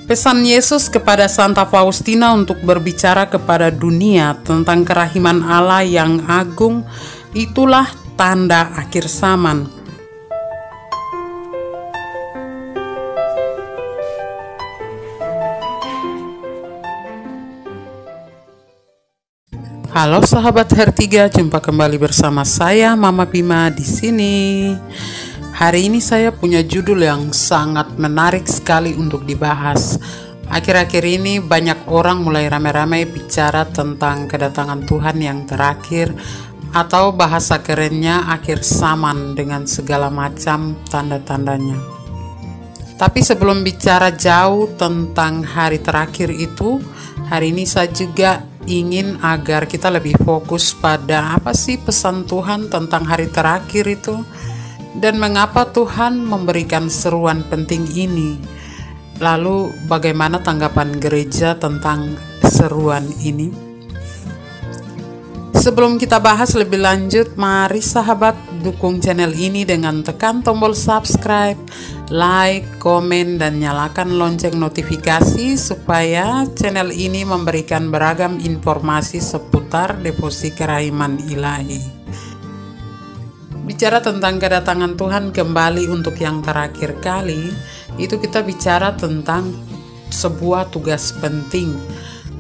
Pesan Yesus kepada Santa Faustina untuk berbicara kepada dunia tentang kerahiman Allah yang agung, itulah tanda akhir zaman. Halo sahabat Her3, jumpa kembali bersama saya Mama Bima di sini. Hari ini saya punya judul yang sangat menarik sekali untuk dibahas. Akhir-akhir ini banyak orang mulai ramai-ramai bicara tentang kedatangan Tuhan yang terakhir, atau bahasa kerennya akhir zaman dengan segala macam tanda-tandanya. Tapi sebelum bicara jauh tentang hari terakhir itu, hari ini saya juga ingin agar kita lebih fokus pada apa sih pesan Tuhan tentang hari terakhir itu, dan mengapa Tuhan memberikan seruan penting ini. Lalu bagaimana tanggapan gereja tentang seruan ini? Sebelum kita bahas lebih lanjut, mari sahabat dukung channel ini dengan tekan tombol subscribe, like, komen, dan nyalakan lonceng notifikasi supaya channel ini memberikan beragam informasi seputar devosi kerahiman ilahi. Bicara tentang kedatangan Tuhan kembali untuk yang terakhir kali, itu kita bicara tentang sebuah tugas penting,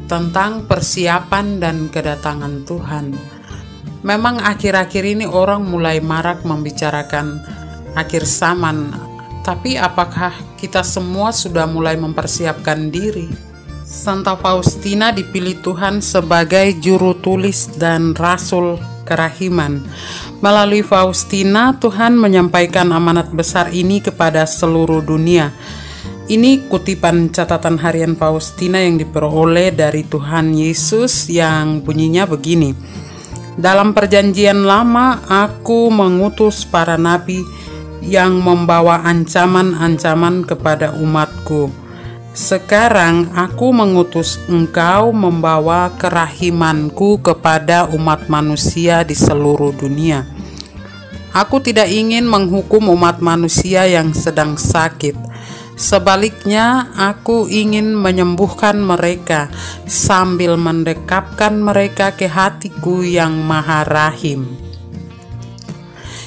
tentang persiapan dan kedatangan Tuhan. Memang akhir-akhir ini orang mulai marak membicarakan akhir zaman, tapi apakah kita semua sudah mulai mempersiapkan diri? Santa Faustina dipilih Tuhan sebagai juru tulis dan rasul kerahiman. Melalui Faustina, Tuhan menyampaikan amanat besar ini kepada seluruh dunia. Ini kutipan catatan harian Faustina yang diperoleh dari Tuhan Yesus yang bunyinya begini. Dalam perjanjian lama, aku mengutus para nabi yang membawa ancaman-ancaman kepada umatku. Sekarang aku mengutus engkau membawa kerahimanku kepada umat manusia di seluruh dunia. Aku tidak ingin menghukum umat manusia yang sedang sakit. Sebaliknya, aku ingin menyembuhkan mereka sambil mendekapkan mereka ke hatiku yang maha rahim.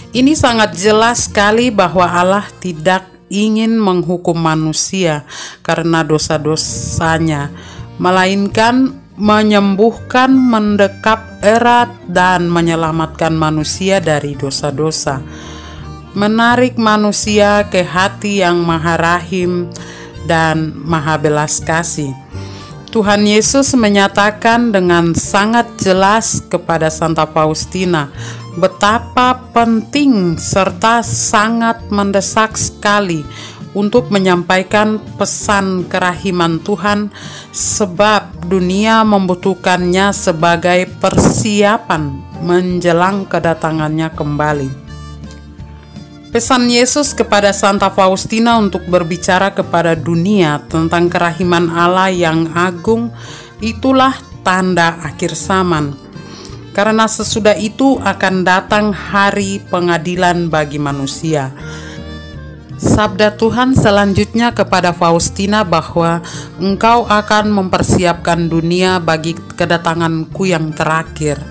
Ini sangat jelas sekali bahwa Allah tidak ingin menghukum manusia karena dosa-dosanya, melainkan menyembuhkan, mendekap erat, dan menyelamatkan manusia dari dosa-dosa, menarik manusia ke hati yang maha rahim dan maha belas kasih. Tuhan Yesus menyatakan dengan sangat jelas kepada Santa Faustina betapa penting serta sangat mendesak sekali untuk menyampaikan pesan kerahiman Tuhan, sebab dunia membutuhkannya sebagai persiapan menjelang kedatangannya kembali. Pesan Yesus kepada Santa Faustina untuk berbicara kepada dunia tentang kerahiman Allah yang agung, itulah tanda akhir zaman. Karena sesudah itu akan datang hari pengadilan bagi manusia. Sabda Tuhan selanjutnya kepada Faustina bahwa engkau akan mempersiapkan dunia bagi kedatanganku yang terakhir.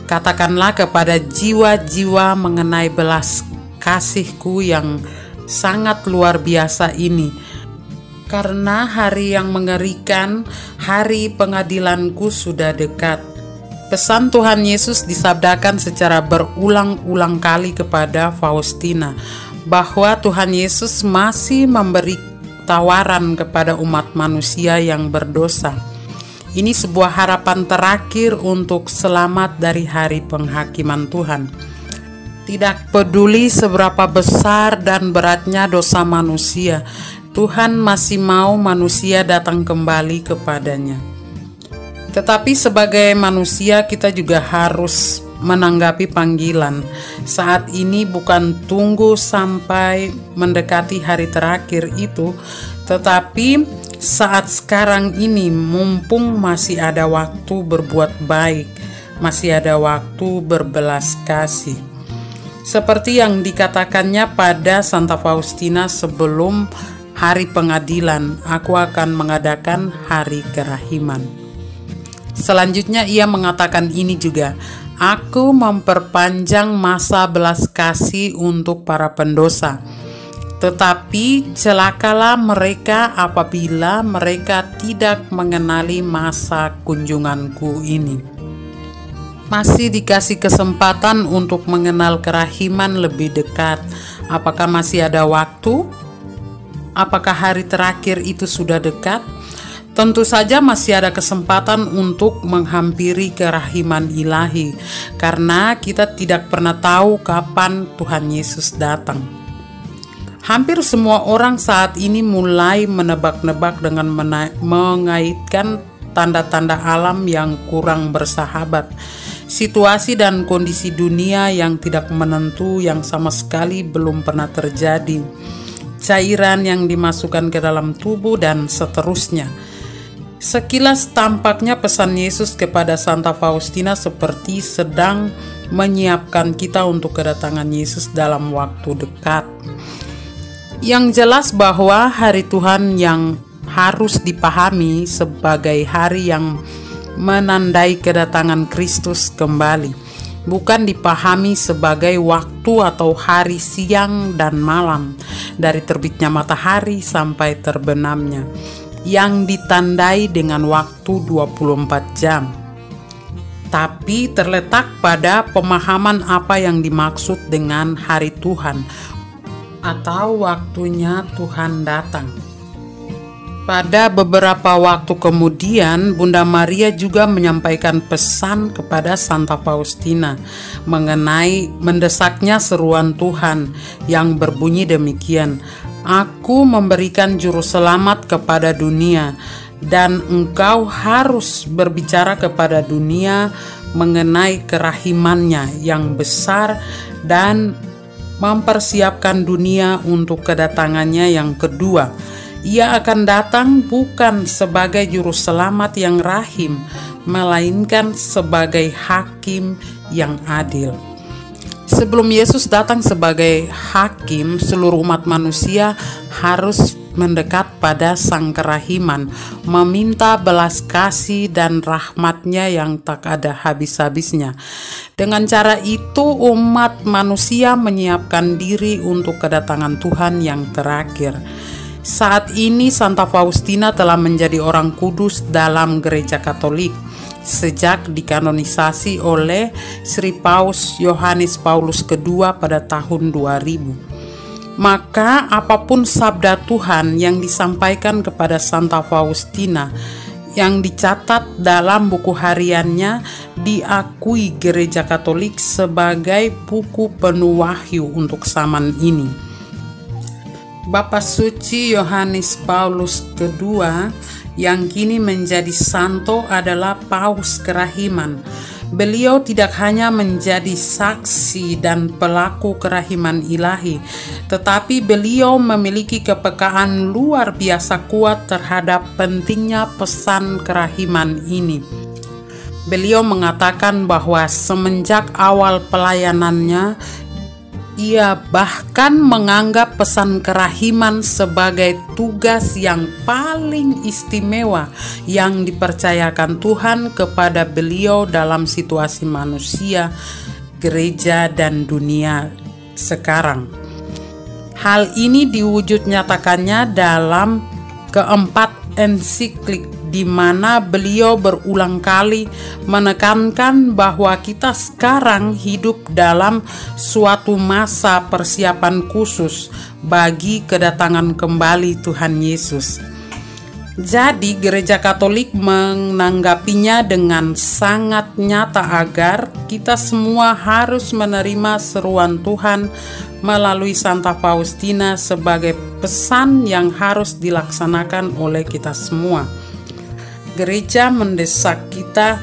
Katakanlah kepada jiwa-jiwa mengenai belas kasihku yang sangat luar biasa ini, karena hari yang mengerikan, hari pengadilanku sudah dekat. Pesan Tuhan Yesus disabdakan secara berulang-ulang kali kepada Faustina bahwa Tuhan Yesus masih memberi tawaran kepada umat manusia yang berdosa. Ini sebuah harapan terakhir untuk selamat dari hari penghakiman Tuhan. Tidak peduli seberapa besar dan beratnya dosa manusia, Tuhan masih mau manusia datang kembali kepadanya. Tetapi sebagai manusia kita juga harus menanggapi panggilan. Saat ini bukan tunggu sampai mendekati hari terakhir itu, tetapi saat sekarang ini mumpung masih ada waktu berbuat baik, masih ada waktu berbelas kasih. Seperti yang dikatakannya pada Santa Faustina sebelum hari pengadilan, aku akan mengadakan hari kerahiman. Selanjutnya ia mengatakan ini juga, aku memperpanjang masa belas kasih untuk para pendosa. Tetapi celakalah mereka apabila mereka tidak mengenali masa kunjunganku ini. Masih dikasih kesempatan untuk mengenal kerahiman lebih dekat. Apakah masih ada waktu? Apakah hari terakhir itu sudah dekat? Tentu saja masih ada kesempatan untuk menghampiri kerahiman ilahi, karena kita tidak pernah tahu kapan Tuhan Yesus datang. Hampir semua orang saat ini mulai menebak-nebak dengan mengaitkan tanda-tanda alam yang kurang bersahabat, situasi dan kondisi dunia yang tidak menentu yang sama sekali belum pernah terjadi, cairan yang dimasukkan ke dalam tubuh, dan seterusnya. Sekilas tampaknya pesan Yesus kepada Santa Faustina seperti sedang menyiapkan kita untuk kedatangan Yesus dalam waktu dekat. Yang jelas bahwa hari Tuhan yang harus dipahami sebagai hari yang menandai kedatangan Kristus kembali, bukan dipahami sebagai waktu atau hari siang dan malam, dari terbitnya matahari sampai terbenamnya, yang ditandai dengan waktu 24 jam. Tapi terletak pada pemahaman apa yang dimaksud dengan hari Tuhan atau waktunya Tuhan datang. Pada beberapa waktu kemudian, Bunda Maria juga menyampaikan pesan kepada Santa Faustina mengenai mendesaknya seruan Tuhan yang berbunyi demikian, "Aku memberikan juru selamat kepada dunia, dan engkau harus berbicara kepada dunia mengenai kerahimannya yang besar dan mempersiapkan dunia untuk kedatangannya yang kedua. Ia akan datang bukan sebagai juru selamat yang rahim, melainkan sebagai hakim yang adil." Sebelum Yesus datang sebagai hakim, seluruh umat manusia harus mendekat pada Sang Kerahiman, meminta belas kasih dan rahmat-Nya yang tak ada habis-habisnya. Dengan cara itu, umat manusia menyiapkan diri untuk kedatangan Tuhan yang terakhir. Saat ini Santa Faustina telah menjadi orang kudus dalam Gereja Katolik sejak dikanonisasi oleh Sri Paus Yohanes Paulus II pada tahun 2000. Maka apapun sabda Tuhan yang disampaikan kepada Santa Faustina yang dicatat dalam buku hariannya diakui Gereja Katolik sebagai buku penuh wahyu untuk zaman ini. Bapa Suci Yohanes Paulus II yang kini menjadi santo adalah Paus Kerahiman. Beliau tidak hanya menjadi saksi dan pelaku kerahiman ilahi, tetapi beliau memiliki kepekaan luar biasa kuat terhadap pentingnya pesan kerahiman ini. Beliau mengatakan bahwa semenjak awal pelayanannya, ia bahkan menganggap pesan kerahiman sebagai tugas yang paling istimewa yang dipercayakan Tuhan kepada beliau dalam situasi manusia, gereja, dan dunia sekarang. Hal ini diwujud nyatakannya dalam keempat ensiklik, di mana beliau berulang kali menekankan bahwa kita sekarang hidup dalam suatu masa persiapan khusus bagi kedatangan kembali Tuhan Yesus. Jadi Gereja Katolik menanggapinya dengan sangat nyata agar kita semua harus menerima seruan Tuhan melalui Santa Faustina sebagai pesan yang harus dilaksanakan oleh kita semua. Gereja mendesak kita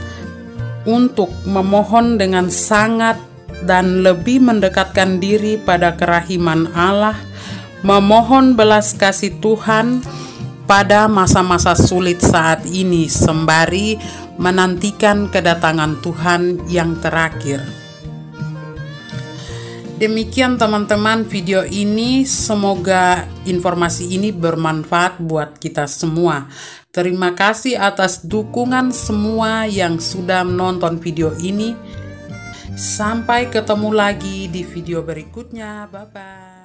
untuk memohon dengan sangat dan lebih mendekatkan diri pada kerahiman Allah, memohon belas kasih Tuhan pada masa-masa sulit saat ini sembari menantikan kedatangan Tuhan yang terakhir. Demikian teman-teman video ini, semoga informasi ini bermanfaat buat kita semua. Terima kasih atas dukungan semua yang sudah menonton video ini. Sampai ketemu lagi di video berikutnya. Bye-bye.